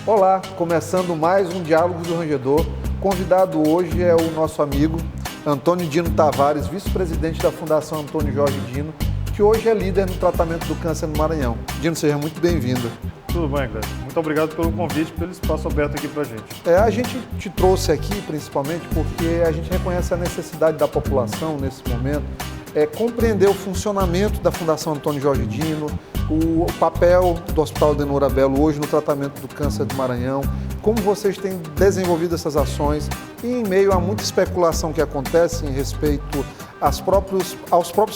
Olá, começando mais um Diálogos do Rangedor. Convidado hoje é o nosso amigo Antônio Dino Tavares, vice-presidente da Fundação Antônio Jorge Dino, que hoje é líder no tratamento do câncer no Maranhão. Dino, seja muito bem-vindo. Tudo bem, Cléber. Muito obrigado pelo convite, pelo espaço aberto aqui para a gente. A gente te trouxe aqui principalmente porque a gente reconhece a necessidade da população nesse momento, compreender o funcionamento da Fundação Antônio Jorge Dino, o papel do Hospital Adenor Abelo hoje no tratamento do câncer do Maranhão, como vocês têm desenvolvido essas ações e em meio a muita especulação que acontece em respeito aos próprios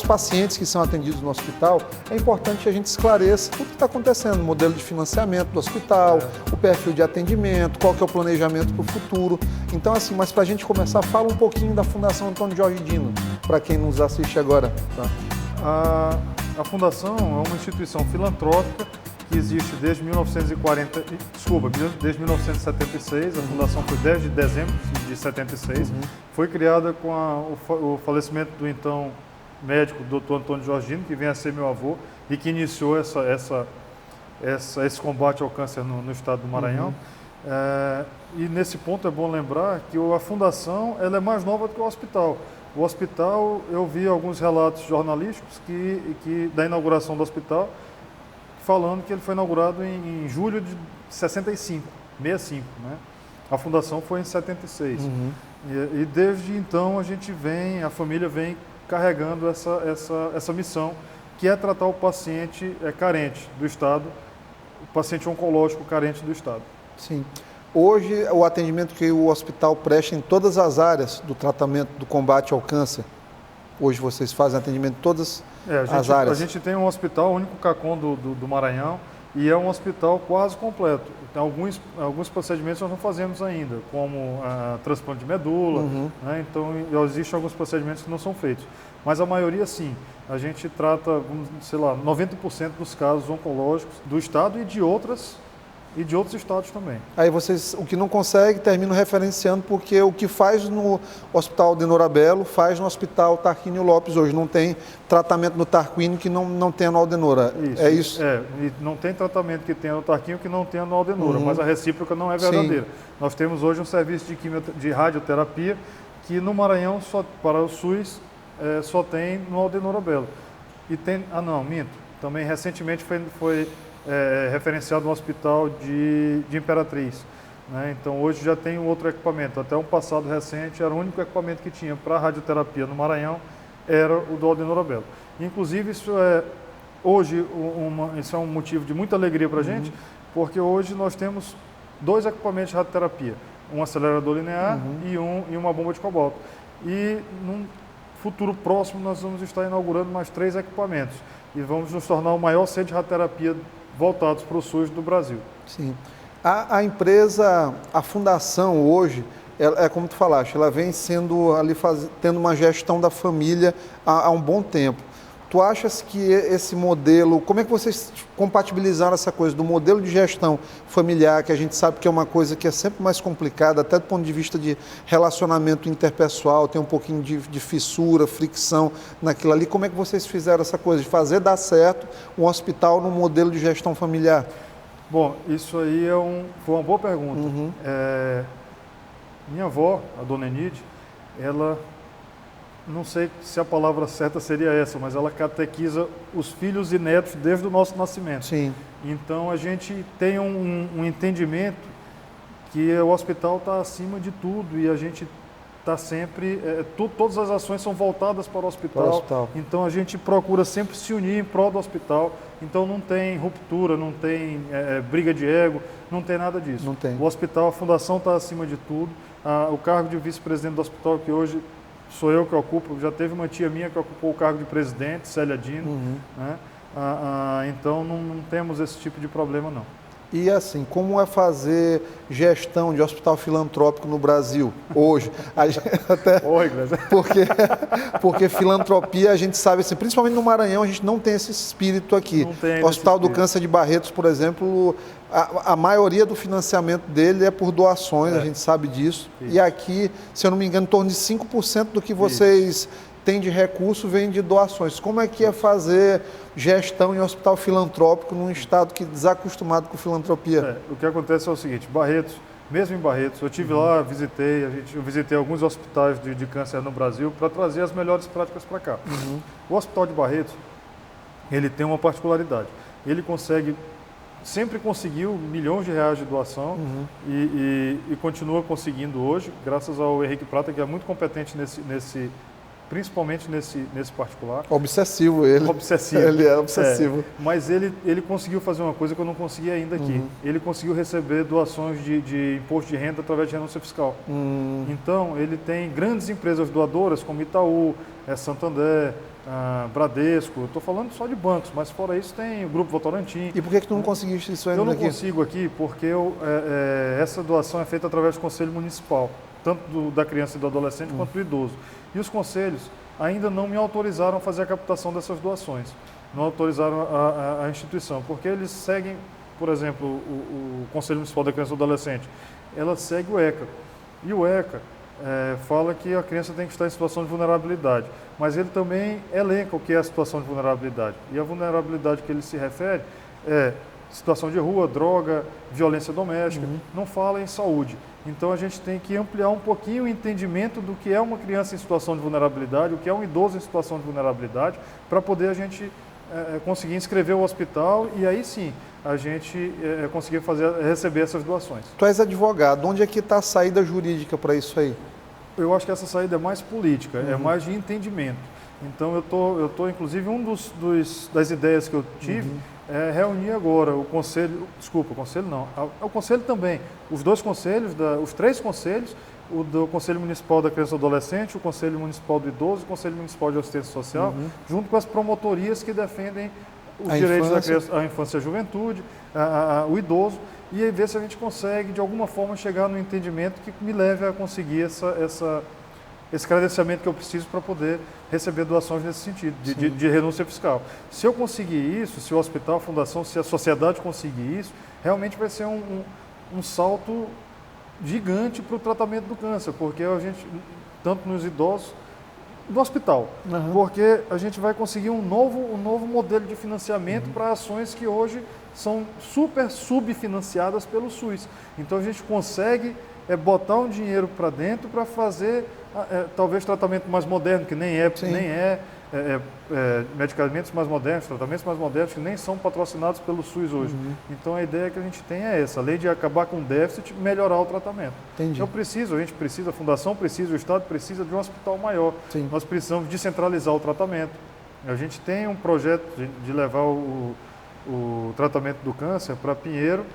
pacientes que são atendidos no hospital, é importante que a gente esclareça tudo que está acontecendo, o modelo de financiamento do hospital, o perfil de atendimento, qual que é o planejamento para o futuro. Então, assim, mas para a gente começar, fala um pouquinho da Fundação Antônio Jorge Dino, para quem nos assiste agora. Tá? A Fundação é uma instituição filantrópica que existe desde 1976. A Fundação foi 10 de dezembro de 76. Foi criada com o falecimento do então médico Dr. Antônio Jorge Dino, que vem a ser meu avô e que iniciou esse combate ao câncer no estado do Maranhão. E nesse ponto é bom lembrar que a Fundação ela é mais nova do que o hospital. O hospital, eu vi alguns relatos jornalísticos da inauguração do hospital, falando que ele foi inaugurado em julho de 65. Né? A fundação foi em 76. E desde então a família vem carregando essa missão, que é tratar o paciente carente do estado, o paciente oncológico carente do estado. Sim. Hoje, o atendimento que o hospital presta em todas as áreas do tratamento do combate ao câncer, hoje vocês fazem atendimento em todas as áreas? A gente tem um hospital, o único CACOM do Maranhão, e é um hospital quase completo. Tem alguns procedimentos nós não fazemos ainda, como transplante de medula, né? Então existem alguns procedimentos que não são feitos. Mas a maioria sim, a gente trata, 90% dos casos oncológicos do estado e de outros estados também. Aí vocês, o que não consegue, terminam referenciando, porque o que faz no Hospital Adenor Abelo, faz no Hospital Tarquínio Lopes hoje. Não tem tratamento no Tarquínio que não tenha no Aldenora. É isso? E não tem tratamento que tenha no Tarquínio que não tenha no Aldenora, mas a recíproca não é verdadeira. Sim. Nós temos hoje um serviço de radioterapia que no Maranhão, para o SUS, só tem no Adenor Abelo. E tem, também recentemente foi referenciado no Hospital de Imperatriz. Né? Então hoje já tem um outro equipamento. Até um passado recente era o único equipamento que tinha para radioterapia no Maranhão, era o do Adenor Abelo. Inclusive isso é um motivo de muita alegria para a gente, porque hoje nós temos 2 equipamentos de radioterapia, um acelerador linear e uma bomba de cobalto. E num futuro próximo nós vamos estar inaugurando mais 3 equipamentos e vamos nos tornar o maior centro de radioterapia voltados para o SUS do Brasil. Sim. A empresa, a fundação hoje, como tu falaste, ela vem sendo ali tendo uma gestão da família há um bom tempo. Tu achas que esse modelo, como é que vocês compatibilizaram essa coisa do modelo de gestão familiar, que a gente sabe que é uma coisa que é sempre mais complicada, até do ponto de vista de relacionamento interpessoal, tem um pouquinho de fissura, fricção naquilo ali. Como é que vocês fizeram essa coisa de fazer dar certo um hospital no modelo de gestão familiar? Bom, isso aí foi uma boa pergunta. Minha avó, a dona Enide, ela... não sei se a palavra certa seria essa, mas ela catequiza os filhos e netos desde o nosso nascimento. Sim. Então a gente tem um entendimento que o hospital está acima de tudo e a gente está sempre... todas as ações são voltadas para o hospital. Então a gente procura sempre se unir em prol do hospital. Então não tem ruptura, não tem briga de ego, não tem nada disso. Não tem. O hospital, a fundação está acima de tudo. O cargo de vice-presidente do hospital, que hoje sou eu que ocupo, já teve uma tia minha que ocupou o cargo de presidente, Célia Dino, né? Então não temos esse tipo de problema não. E assim, como é fazer gestão de hospital filantrópico no Brasil hoje? Porque filantropia, a gente sabe, assim, principalmente no Maranhão, a gente não tem esse espírito aqui. O Hospital do Câncer de Barretos, por exemplo, a maioria do financiamento dele é por doações, a gente sabe disso. Isso. E aqui, se eu não me engano, em torno de 5% do que vocês tem de recurso vem de doações. Como é que é fazer gestão em hospital filantrópico num estado que desacostumado com filantropia? O que acontece é o seguinte, Barretos, mesmo em Barretos, eu tive lá, eu visitei alguns hospitais de câncer no Brasil para trazer as melhores práticas para cá. O Hospital de Barretos, ele tem uma particularidade. Ele sempre conseguiu milhões de reais de doação e continua conseguindo hoje, graças ao Henrique Prata, que é muito competente principalmente nesse particular. Obsessivo ele. Obsessivo. Ele é obsessivo. Mas ele conseguiu fazer uma coisa que eu não consegui ainda aqui. Ele conseguiu receber doações de imposto de renda através de renúncia fiscal. Então, ele tem grandes empresas doadoras, como Itaú, Santander, Bradesco. Eu estou falando só de bancos, mas fora isso tem o Grupo Votorantim. E por que tu não conseguiste isso ainda aqui? Eu não consigo aqui porque essa doação é feita através do Conselho Municipal, tanto da criança e do adolescente quanto do idoso. E os conselhos ainda não me autorizaram a fazer a captação dessas doações, não autorizaram a instituição, porque eles seguem, por exemplo, o Conselho Municipal da Criança e do Adolescente, ela segue o ECA. E o ECA fala que a criança tem que estar em situação de vulnerabilidade, mas ele também elenca o que é a situação de vulnerabilidade. E a vulnerabilidade que ele se refere é situação de rua, droga, violência doméstica, não fala em saúde. Então a gente tem que ampliar um pouquinho o entendimento do que é uma criança em situação de vulnerabilidade, o que é um idoso em situação de vulnerabilidade, para poder a gente conseguir inscrever o hospital e aí sim a gente conseguir receber essas doações. Tu és advogado, onde é que está a saída jurídica para isso aí? Eu acho que essa saída é mais política, é mais de entendimento. Então eu tô inclusive das ideias que eu tive é reunir agora o conselho, desculpa, o conselho não, o conselho também, os dois conselhos, os três conselhos, o do Conselho Municipal da Criança e do Adolescente, o Conselho Municipal do Idoso e o Conselho Municipal de Assistência Social, junto com as promotorias que defendem os direitos da criança, a infância e a juventude, o idoso, e aí ver se a gente consegue, de alguma forma, chegar no entendimento que me leve a conseguir esse credenciamento que eu preciso para poder receber doações nesse sentido, de renúncia fiscal. Se eu conseguir isso, se o hospital, a fundação, se a sociedade conseguir isso, realmente vai ser um salto gigante para o tratamento do câncer, porque a gente, tanto nos idosos, do hospital, porque a gente vai conseguir um novo modelo de financiamento para ações que hoje são super subfinanciadas pelo SUS. Então a gente consegue botar um dinheiro para dentro para fazer talvez tratamento mais moderno, que nem é medicamentos mais modernos, tratamentos mais modernos que nem são patrocinados pelo SUS hoje. Então a ideia que a gente tem é essa, além de acabar com o déficit, melhorar o tratamento. Entendi. A gente precisa, a Fundação precisa, o Estado precisa de um hospital maior. Sim. Nós precisamos descentralizar o tratamento. A gente tem um projeto de levar o tratamento do câncer para Pinheiro,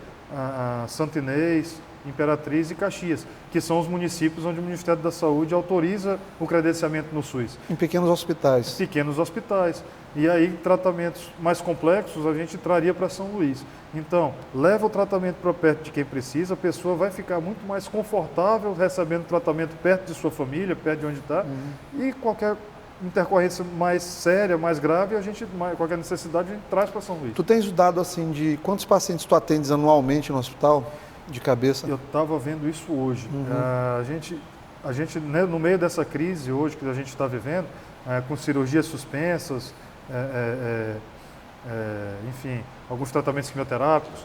Santo Inês, Imperatriz e Caxias, que são os municípios onde o Ministério da Saúde autoriza o credenciamento no SUS. Em pequenos hospitais. Pequenos hospitais. E aí, tratamentos mais complexos a gente traria para São Luís. Então, leva o tratamento para perto de quem precisa, a pessoa vai ficar muito mais confortável recebendo tratamento perto de sua família, perto de onde está, e qualquer intercorrência mais séria, mais grave, qualquer necessidade, a gente traz para São Luís. Tu tens o dado assim de quantos pacientes tu atendes anualmente no hospital? De cabeça? Eu estava vendo isso hoje. A gente né, no meio dessa crise hoje que a gente está vivendo, com cirurgias suspensas, enfim, alguns tratamentos quimioterápicos,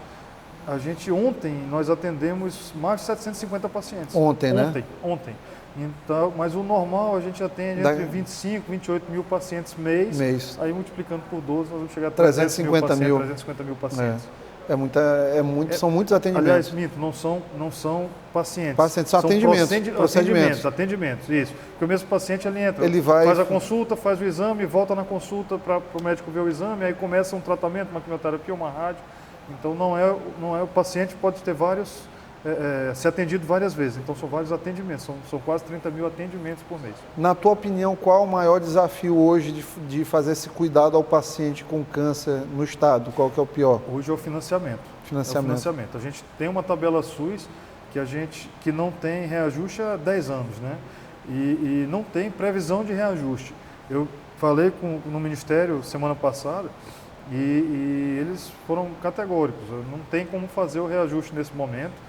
ontem nós atendemos mais de 750 pacientes. Ontem, né? Ontem. Então, mas o normal a gente atende entre 25 e 28 mil pacientes mês. Aí multiplicando por 12, nós vamos chegar a 350 mil pacientes. São muitos atendimentos. Aliás, mito, não são pacientes. Pacientes são atendimentos. Atendimentos, isso. Porque o mesmo paciente ele entra, faz a consulta, faz o exame, volta na consulta para o médico ver o exame, aí começa um tratamento, uma quimioterapia, uma rádio. Então não é o paciente pode ter ser atendido várias vezes. Então são vários atendimentos, são quase 30 mil atendimentos por mês. Na tua opinião, qual o maior desafio hoje de fazer esse cuidado ao paciente com câncer no estado? Qual que é o pior? Hoje é o financiamento. A gente tem uma tabela SUS que não tem reajuste há 10 anos, né? E não tem previsão de reajuste. Eu falei no Ministério semana passada e eles foram categóricos. Não tem como fazer o reajuste nesse momento.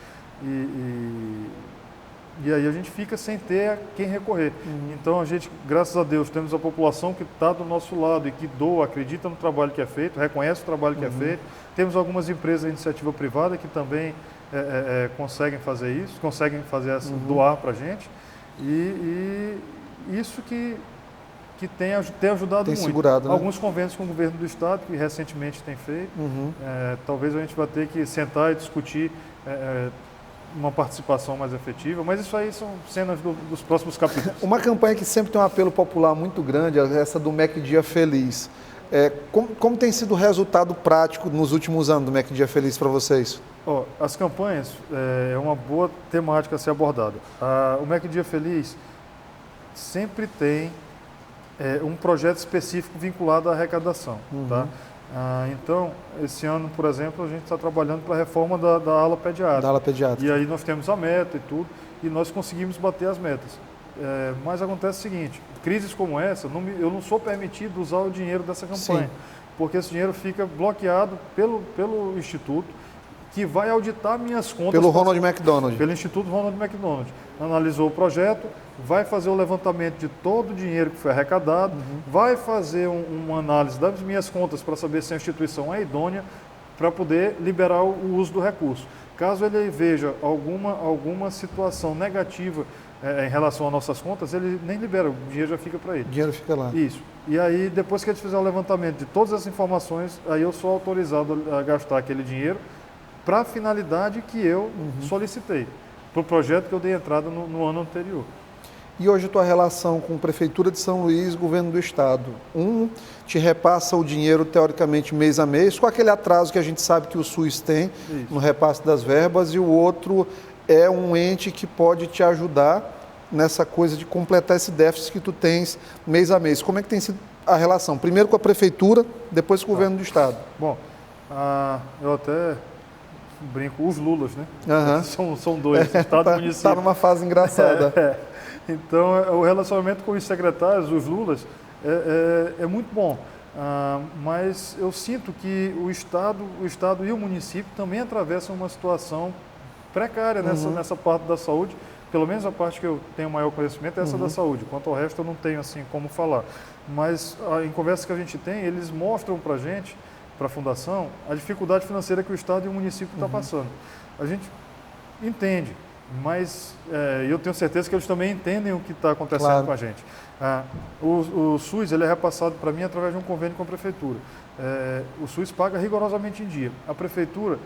E aí a gente fica sem ter a quem recorrer. Então a gente, graças a Deus, temos a população que está do nosso lado e que doa, acredita no trabalho que é feito, reconhece o trabalho que é feito. Temos algumas empresas de iniciativa privada que também conseguem fazer isso, conseguem fazer doar para a gente. E isso que tem ajudado tem muito. Segurado, né? Alguns convênios com o governo do estado, que recentemente tem feito. Talvez a gente vá ter que sentar e discutir uma participação mais efetiva, mas isso aí são cenas dos próximos capítulos. Uma campanha que sempre tem um apelo popular muito grande é essa do Mac Dia Feliz. Como tem sido o resultado prático nos últimos anos do Mac Dia Feliz para vocês? As campanhas é uma boa temática a ser abordada. O Mac Dia Feliz sempre tem um projeto específico vinculado à arrecadação. Tá? Então, esse ano, por exemplo, a gente está trabalhando para a reforma da ala pediátrica. Da ala pediátrica. E aí nós temos a meta e tudo, e nós conseguimos bater as metas. Mas acontece o seguinte, crises como essa, eu não sou permitido usar o dinheiro dessa campanha, Sim. porque esse dinheiro fica bloqueado pelo Instituto, que vai auditar minhas contas. Pelo Ronald McDonald. Pelo Instituto Ronald McDonald. Analisou o projeto, vai fazer o levantamento de todo o dinheiro que foi arrecadado, vai fazer uma análise das minhas contas para saber se a instituição é idônea para poder liberar o uso do recurso. Caso ele veja alguma situação negativa em relação às nossas contas, ele nem libera, o dinheiro já fica para ele. O dinheiro fica lá. Isso. E aí, depois que ele fizer o levantamento de todas as informações, aí eu sou autorizado a gastar aquele dinheiro para a finalidade que eu solicitei, para o projeto que eu dei entrada no ano anterior. E hoje a tua relação com a Prefeitura de São Luís, Governo do Estado? Te repassa o dinheiro, teoricamente, mês a mês, com aquele atraso que a gente sabe que o SUS tem no repasse das verbas, e o outro é um ente que pode te ajudar nessa coisa de completar esse déficit que tu tens mês a mês. Como é que tem sido a relação? Primeiro com a Prefeitura, depois com o Governo do Estado. Bom, eu até brinco, os Lulas, né? São dois, Estado e município. Está numa fase engraçada. Então, o relacionamento com os secretários, os Lulas, é muito bom. Mas eu sinto que o Estado e o município também atravessam uma situação precária nessa parte da saúde. Pelo menos a parte que eu tenho maior conhecimento é essa da saúde. Quanto ao resto, eu não tenho assim como falar. Mas em conversa que a gente tem, eles mostram para a gente, para a Fundação, a dificuldade financeira que o Estado e o município estão passando. A gente entende, mas eu tenho certeza que eles também entendem o que está acontecendo com a gente. O SUS ele é repassado para mim através de um convênio com a Prefeitura. O SUS paga rigorosamente em dia. A Prefeitura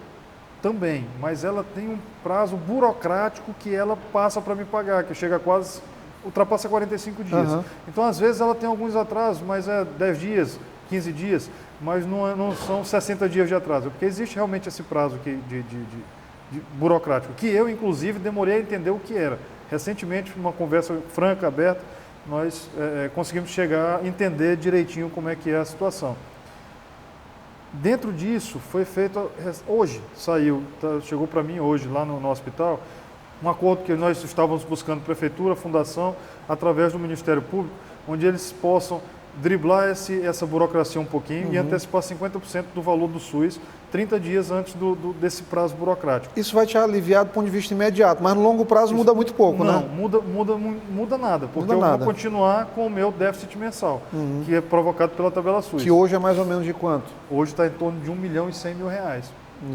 também, mas ela tem um prazo burocrático que ela passa para me pagar, que chega quase, ultrapassa 45 dias. Então, às vezes, ela tem alguns atrasos, mas é 10 dias, 15 dias, mas não são 60 dias de atraso, porque existe realmente esse prazo de burocrático, que eu, inclusive, demorei a entender o que era. Recentemente, numa conversa franca, aberta, nós conseguimos chegar a entender direitinho como é que é a situação. Dentro disso, foi feito, hoje chegou para mim hoje, lá no hospital, um acordo que nós estávamos buscando, Prefeitura, Fundação, através do Ministério Público, onde eles possam driblar essa burocracia um pouquinho e antecipar 50% do valor do SUS 30 dias antes desse prazo burocrático. Isso vai te aliviar do ponto de vista imediato, mas no longo prazo muda muito pouco, não, né? Muda nada, porque eu vou continuar com o meu déficit mensal, que é provocado pela tabela SUS. Que hoje é mais ou menos de quanto? Hoje está em torno de R$ 1.100.000.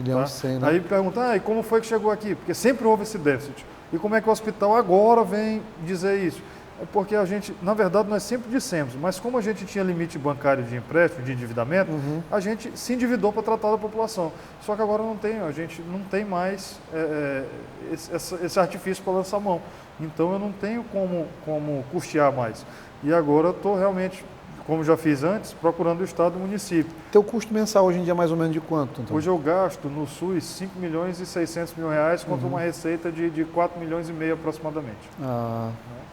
1.100.000, né? Aí pergunta, e como foi que chegou aqui? Porque sempre houve esse déficit. E como é que o hospital agora vem dizer isso? É porque a gente, na verdade, nós sempre dissemos, mas como a gente tinha limite bancário de empréstimo, de endividamento, a gente se endividou para tratar da população. Só que agora a gente não tem mais esse artifício para lançar mão. Então eu não tenho como custear mais. E agora eu estou realmente, como já fiz antes, procurando o Estado e o município. Teu custo mensal hoje em dia é mais ou menos de quanto? Então? Hoje eu gasto no SUS R$ 5.600.000 contra uma receita de R$ 4,5 milhões aproximadamente.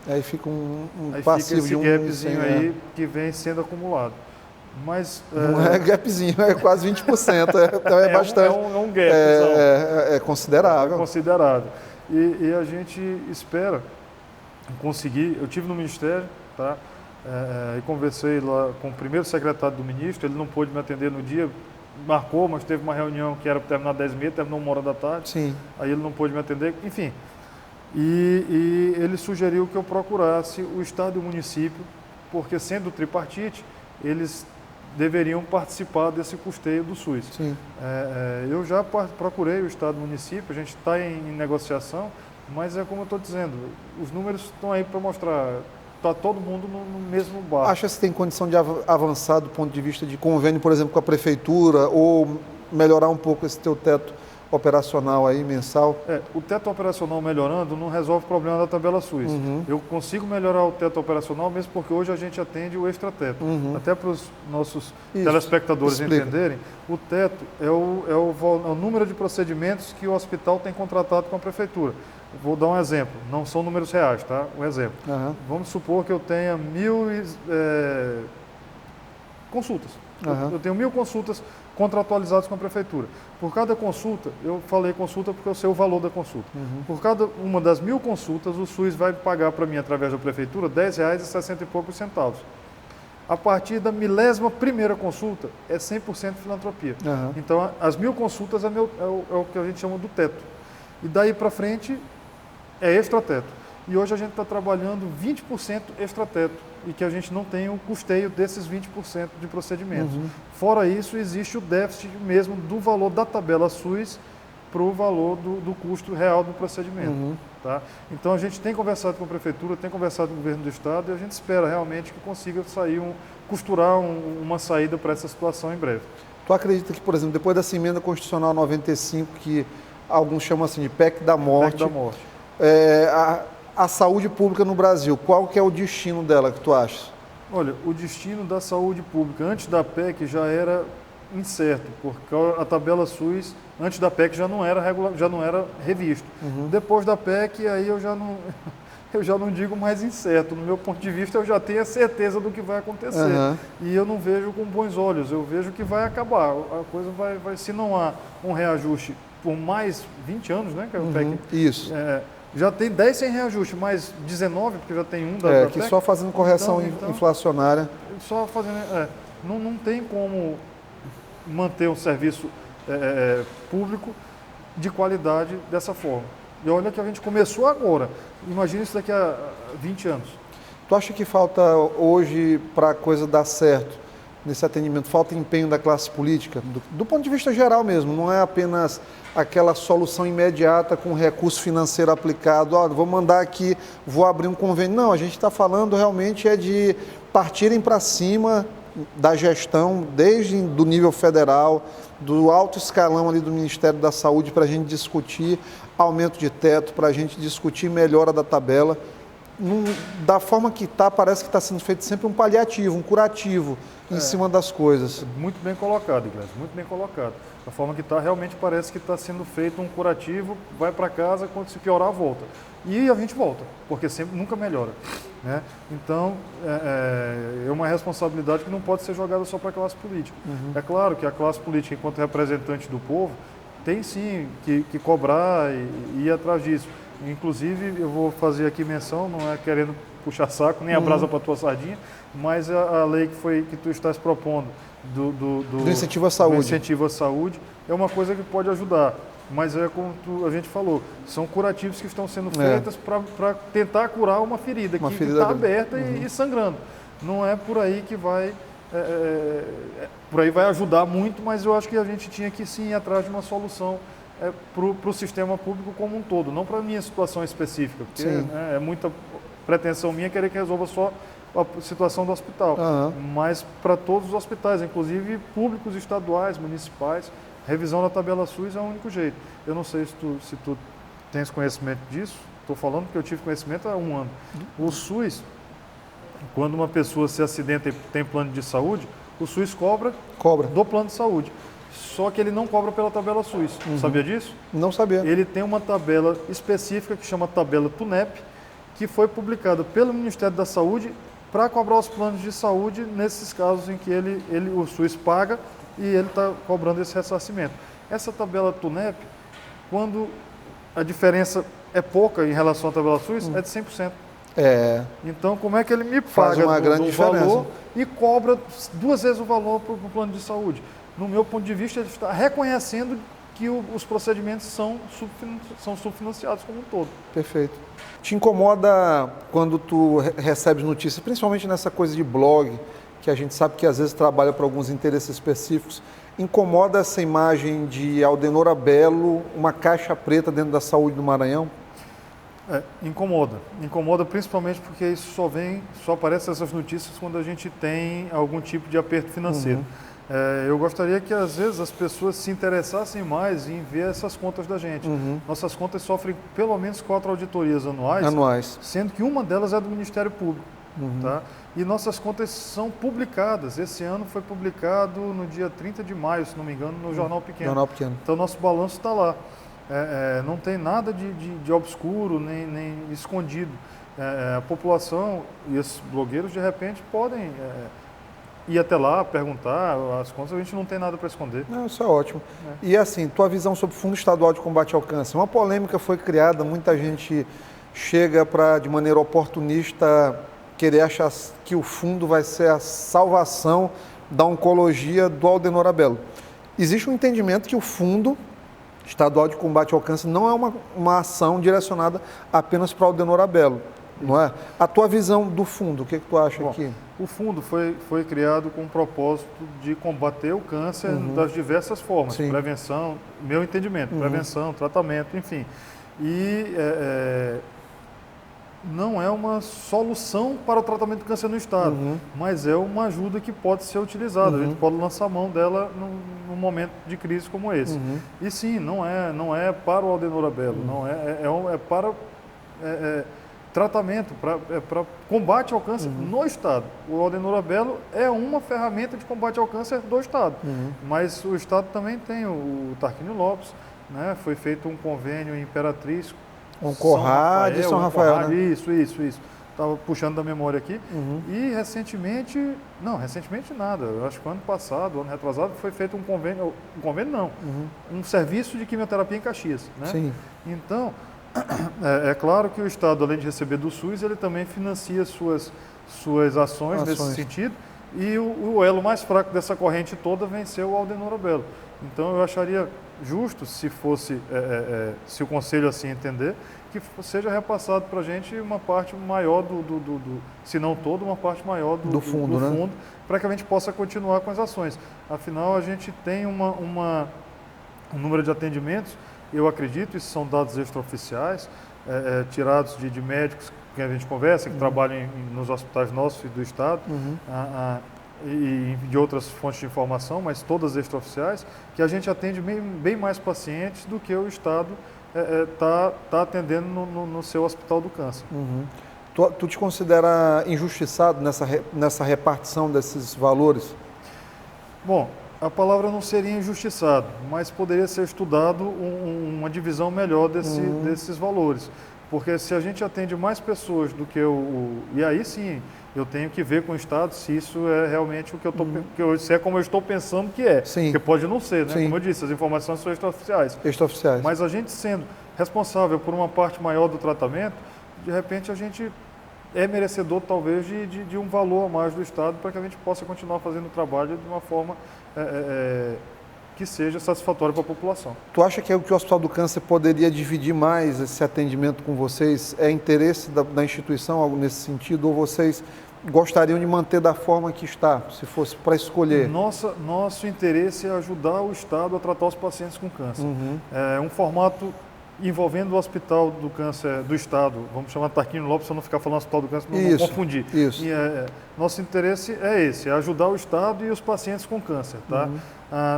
Aí fica um aí passivo fica esse de gapzinho aí que vem sendo acumulado. Mas, não é gapzinho, é quase 20%. Então é bastante. É um gap. É considerável. É considerável. E a gente espera conseguir. Eu estive no Ministério, tá? E conversei lá com o primeiro secretário do ministro, ele não pôde me atender no dia, marcou, mas teve uma reunião que era para terminar 10h30, terminou 1h da tarde. Sim. Aí ele não pôde me atender, enfim. E ele sugeriu que eu procurasse o Estado e o município, porque sendo tripartite, eles deveriam participar desse custeio do SUS. Sim. Eu já procurei o Estado e o município, a gente está em negociação, mas é como eu estou dizendo, os números estão aí para mostrar, está todo mundo no mesmo barco. Acha que tem condição de avançar do ponto de vista de convênio, por exemplo, com a prefeitura, ou melhorar um pouco esse teu teto operacional aí, mensal? O teto operacional melhorando não resolve o problema da tabela SUS. Eu consigo melhorar o teto operacional mesmo porque hoje a gente atende o extrateto. Até para os nossos telespectadores entenderem, o teto é o número de procedimentos que o hospital tem contratado com a prefeitura. Vou dar um exemplo, não são números reais, tá? Um exemplo. Vamos supor que eu tenha 1000 consultas. Eu tenho 1000 consultas contratualizadas com a prefeitura. Por cada consulta, eu falei consulta porque eu sei o valor da consulta. Por cada uma das 1000 consultas, o SUS vai pagar para mim, através da prefeitura, R$10,60 e poucos centavos. A partir da 1000ª consulta, é 100% filantropia. Então, as 1000 consultas é o que a gente chama do teto. E daí para frente, é extrateto. E hoje a gente está trabalhando 20% extrateto e que a gente não tem o custeio desses 20% de procedimentos. Fora isso, existe o déficit mesmo do valor da tabela SUS para o valor do custo real do procedimento. Tá? Então a gente tem conversado com a prefeitura, tem conversado com o governo do estado e a gente espera realmente que consiga costurar uma saída para essa situação em breve. Tu acredita que, por exemplo, depois dessa emenda constitucional 95, que alguns chamam assim de PEC da morte, a saúde pública no Brasil, qual que é o destino dela, que tu acha? Olha, o destino da saúde pública antes da PEC já era incerto, porque a tabela SUS, antes da PEC, já não era revisto. Depois da PEC, aí eu já não digo mais incerto. No meu ponto de vista, eu já tenho a certeza do que vai acontecer. E eu não vejo com bons olhos, eu vejo que vai acabar. A coisa vai se não há um reajuste por mais 20 anos, né? Que é o PEC. Isso. Já tem 10 sem reajuste, mais 19, porque já tem um da que PEC. Só fazendo correção inflacionária. Só fazendo. Não tem como manter um serviço público de qualidade dessa forma. E olha que a gente começou agora. Imagina isso daqui a 20 anos. Tu acha que falta hoje, para a coisa dar certo, nesse atendimento, falta empenho da classe política? Do ponto de vista geral mesmo, não é apenas aquela solução imediata com recurso financeiro aplicado, vou mandar aqui, vou abrir um convênio. Não, a gente está falando realmente de partirem para cima da gestão, desde do nível federal, do alto escalão ali do Ministério da Saúde, para a gente discutir aumento de teto, para a gente discutir melhora da tabela. Da forma que está, parece que está sendo feito sempre um paliativo, um curativo em cima das coisas. Muito bem colocado, Iglesias, muito bem colocado. Da forma que está, realmente parece que está sendo feito um curativo, vai para casa, quando se piorar, volta. E a gente volta, porque nunca melhora. Né? Então, é uma responsabilidade que não pode ser jogada só para a classe política. É claro que a classe política, enquanto representante do povo, tem sim que cobrar e ir atrás disso. Inclusive, eu vou fazer aqui menção, não é querendo puxar saco, nem a brasa para a tua sardinha, mas a lei que tu estás propondo do incentivo à saúde. Do incentivo à saúde é uma coisa que pode ajudar. Mas é como a gente falou, são curativos que estão sendo feitos para tentar curar uma ferida que está aberta e sangrando. Não é por aí que vai... por aí vai ajudar muito, mas eu acho que a gente tinha que sim ir atrás de uma solução para o sistema público como um todo, não para a minha situação específica, porque é muita pretensão minha querer que resolva só a situação do hospital, mas para todos os hospitais, inclusive públicos, estaduais, municipais, revisão da tabela SUS é o único jeito. Eu não sei se tu tens conhecimento disso, estou falando que eu tive conhecimento há 1 ano. O SUS, quando uma pessoa se acidenta e tem plano de saúde, o SUS cobra do plano de saúde. Só que ele não cobra pela tabela SUS. Sabia disso? Não sabia. Ele tem uma tabela específica que chama tabela TUNEP, que foi publicada pelo Ministério da Saúde para cobrar os planos de saúde nesses casos em que o SUS paga e ele está cobrando esse ressarcimento. Essa tabela TUNEP, quando a diferença é pouca em relação à tabela SUS, é de 100%. Então, como é que ele me paga do valor e cobra 2 vezes o valor para o plano de saúde? No meu ponto de vista, ele está reconhecendo que os procedimentos são subfinanciados como um todo. Perfeito. Te incomoda quando tu recebes notícias, principalmente nessa coisa de blog, que a gente sabe que às vezes trabalha para alguns interesses específicos, incomoda essa imagem de Aldenor Abelo, uma caixa preta dentro da saúde do Maranhão? Incomoda. Incomoda principalmente porque isso só aparece essas notícias quando a gente tem algum tipo de aperto financeiro. Eu gostaria que às vezes as pessoas se interessassem mais em ver essas contas da gente. Nossas contas sofrem pelo menos 4 auditorias anuais, sendo que uma delas é do Ministério Público. Tá? E nossas contas são publicadas. Esse ano foi publicado no dia 30 de maio, se não me engano, no Jornal Pequeno. Então nosso balanço está lá. Não tem nada de obscuro, nem escondido. A população e esses blogueiros, de repente, podem ir até lá, perguntar as contas, a gente não tem nada para esconder. Não, isso é ótimo. E assim, tua visão sobre o Fundo Estadual de Combate ao Câncer. Uma polêmica foi criada, muita gente chega para, de maneira oportunista, querer achar que o fundo vai ser a salvação da oncologia do Aldenor Abelo. Existe um entendimento que o Fundo Estadual de Combate ao Câncer não é uma ação direcionada apenas para o Aldenor Abelo, não é? A tua visão do fundo, o que tu acha aqui? O fundo foi criado com o propósito de combater o câncer das diversas formas, prevenção, meu entendimento, prevenção, tratamento, enfim. E não é uma solução para o tratamento do câncer no estado, mas é uma ajuda que pode ser utilizada. A gente pode lançar mão dela num momento de crise como esse. E sim, não é para o Aldenor Abelo, é para tratamento, para combate ao câncer no estado. O Aldenor Abelo é uma ferramenta de combate ao câncer do estado, mas o estado também tem o Tarquínio Lopes, né? Foi feito um convênio em Imperatriz, São Rafael, né? Isso. Estava puxando da memória aqui. E recentemente nada, eu acho que ano passado, ano retrasado, foi feito um convênio um serviço de quimioterapia em Caxias, né? Sim. Então, é claro que o Estado, além de receber do SUS, ele também financia suas ações nesse sentido, e o elo mais fraco dessa corrente toda vem ser o Aldenor Abelo. Então, eu acharia justo, se se o Conselho assim entender, que seja repassado para a gente uma parte maior se não toda, uma parte maior do fundo, para que a gente possa continuar com as ações. Afinal, a gente tem um número de atendimentos, eu acredito, isso são dados extraoficiais, tirados de médicos que a gente conversa, que trabalham nos hospitais nossos e do Estado, e de outras fontes de informação, mas todas extraoficiais, que a gente atende bem mais pacientes do que o Estado está atendendo no seu Hospital do Câncer. Tu te considera injustiçado nessa repartição desses valores? Bom, a palavra não seria injustiçado, mas poderia ser estudado uma divisão melhor desses valores. Porque se a gente atende mais pessoas do que e aí sim, eu tenho que ver com o Estado se isso é realmente o que se é como eu estou pensando que é. Sim. Porque pode não ser, né? Sim. Como eu disse, as informações são extraoficiais. Extraoficiais. Mas a gente sendo responsável por uma parte maior do tratamento, de repente a gente é merecedor talvez de um valor a mais do Estado para que a gente possa continuar fazendo o trabalho de uma forma que seja satisfatória para a população. Tu acha que o Hospital do Câncer poderia dividir mais esse atendimento com vocês? É interesse da instituição algo nesse sentido? Ou vocês gostariam de manter da forma que está, se fosse para escolher? Nosso interesse é ajudar o Estado a tratar os pacientes com câncer. É um formato envolvendo o Hospital do Câncer do Estado, vamos chamar de Tarquínio Lopes, para não ficar falando Hospital do Câncer, para não confundir. Isso. Nosso interesse é esse, é ajudar o Estado e os pacientes com câncer. Tá?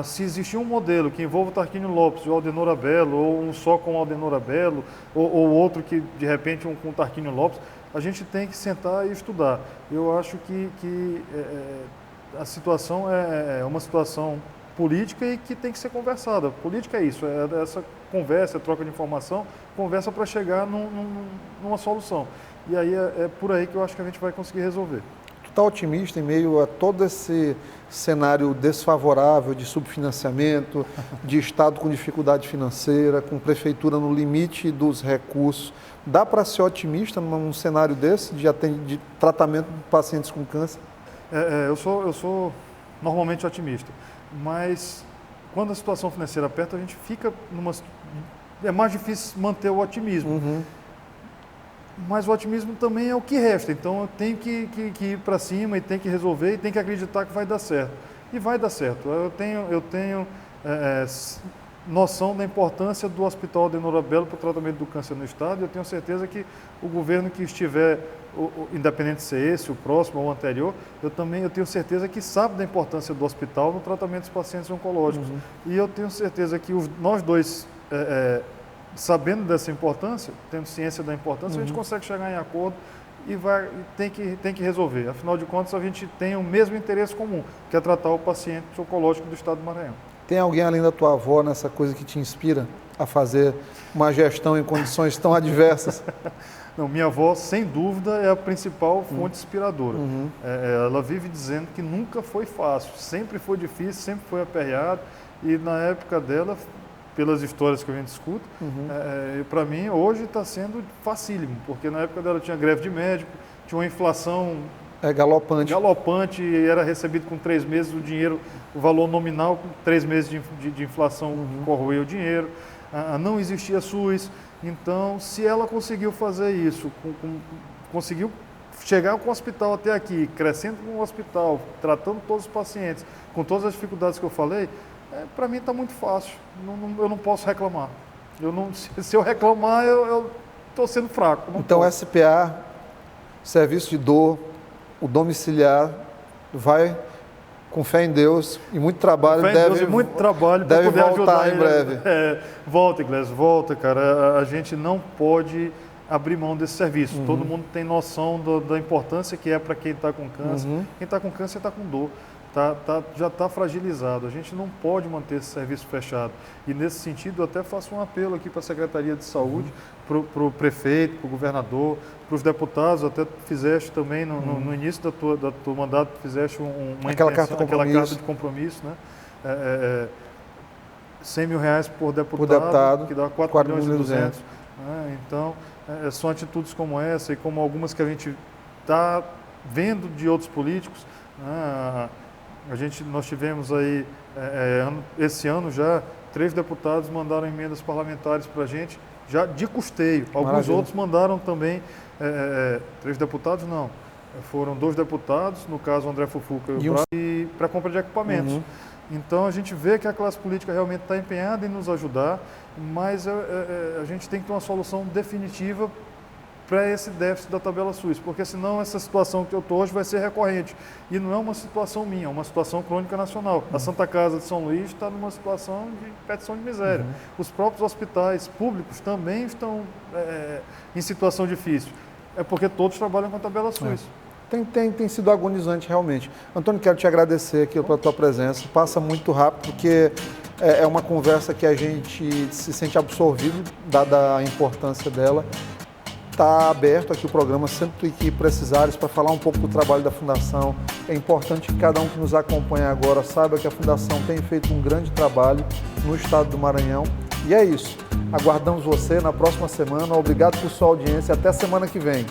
Se existir um modelo que envolva o Tarquínio Lopes e o Aldenor Abelo, ou um só com o Aldenor Abelo, ou outro que, de repente, um com o Tarquínio Lopes, a gente tem que sentar e estudar. Eu acho que a situação é uma situação política e que tem que ser conversada. Política é isso, é essa conversa, troca de informação, conversa para chegar numa solução. E aí é por aí que eu acho que a gente vai conseguir resolver. Tu está otimista em meio a todo esse cenário desfavorável de subfinanciamento, de Estado com dificuldade financeira, com prefeitura no limite dos recursos? Dá para ser otimista num cenário desse, de tratamento de pacientes com câncer? Eu sou normalmente otimista, mas quando a situação financeira aperta, a gente fica é mais difícil manter o otimismo. Mas o otimismo também é o que resta, então eu tenho que ir para cima e tenho que resolver e tenho que acreditar que vai dar certo. E vai dar certo. Eu tenho noção da importância do Hospital Adenor Belo para o tratamento do câncer no estado, e eu tenho certeza que o governo que estiver, independente de ser esse, o próximo ou o anterior, eu tenho certeza que sabe da importância do hospital no tratamento dos pacientes oncológicos. E eu tenho certeza que nós dois, sabendo dessa importância, tendo ciência da importância, a gente consegue chegar em acordo e tem que resolver. Afinal de contas, a gente tem o mesmo interesse comum, que é tratar o paciente oncológico do estado do Maranhão. Tem alguém além da tua avó nessa coisa que te inspira a fazer uma gestão em condições tão adversas? Não, minha avó, sem dúvida, é a principal fonte inspiradora. Ela vive dizendo que nunca foi fácil, sempre foi difícil, sempre foi aperreado, e na época dela, pelas histórias que a gente escuta, para mim hoje está sendo facílimo, porque na época dela tinha greve de médico, tinha uma inflação galopante, e era recebido com 3 meses o dinheiro, o valor nominal, com 3 meses de inflação corroeu o dinheiro, não existia SUS. Então, se ela conseguiu fazer isso, conseguiu chegar com o hospital até aqui, crescendo com o hospital, tratando todos os pacientes, com todas as dificuldades que eu falei, para mim está muito fácil, eu não posso reclamar. Se eu reclamar, eu estou sendo fraco. Então, posso. SPA, serviço de dor, o domiciliar, vai com fé em Deus e muito trabalho, deve voltar em breve. Volta, Iglesias, volta, cara. A gente não pode abrir mão desse serviço. Todo mundo tem noção da importância que é para quem está com câncer. Quem está com câncer está com dor. Já está fragilizado. A gente não pode manter esse serviço fechado. E nesse sentido, eu até faço um apelo aqui para a Secretaria de Saúde, para o prefeito, para o governador, para os deputados. Até fizeste também, no início do teu mandato, fizeste aquela carta de compromisso, né? 100 mil reais por deputado, que dá 4 milhões e 200. Então, são atitudes como essa e como algumas que a gente está vendo de outros políticos. Nós tivemos aí, esse ano já, 3 deputados mandaram emendas parlamentares para a gente, já de custeio. Alguns outros mandaram também, 3 deputados não, foram 2 deputados, no caso o André Fufuca e para compra de equipamentos. Então a gente vê que a classe política realmente está empenhada em nos ajudar, mas a gente tem que ter uma solução definitiva para esse déficit da tabela SUS, porque senão essa situação que eu estou hoje vai ser recorrente. E não é uma situação minha, é uma situação crônica nacional. A Santa Casa de São Luís está numa situação de petição de miséria. Os próprios hospitais públicos também estão em situação difícil. É porque todos trabalham com a tabela SUS. Tem sido agonizante realmente. Antônio, quero te agradecer aqui pela tua presença. Passa muito rápido, porque é uma conversa que a gente se sente absorvido, dada a importância dela. Está aberto aqui o programa, sempre que precisares, para falar um pouco do trabalho da Fundação. É importante que cada um que nos acompanha agora saiba que a Fundação tem feito um grande trabalho no estado do Maranhão. E é isso. Aguardamos você na próxima semana. Obrigado por sua audiência. Até semana que vem.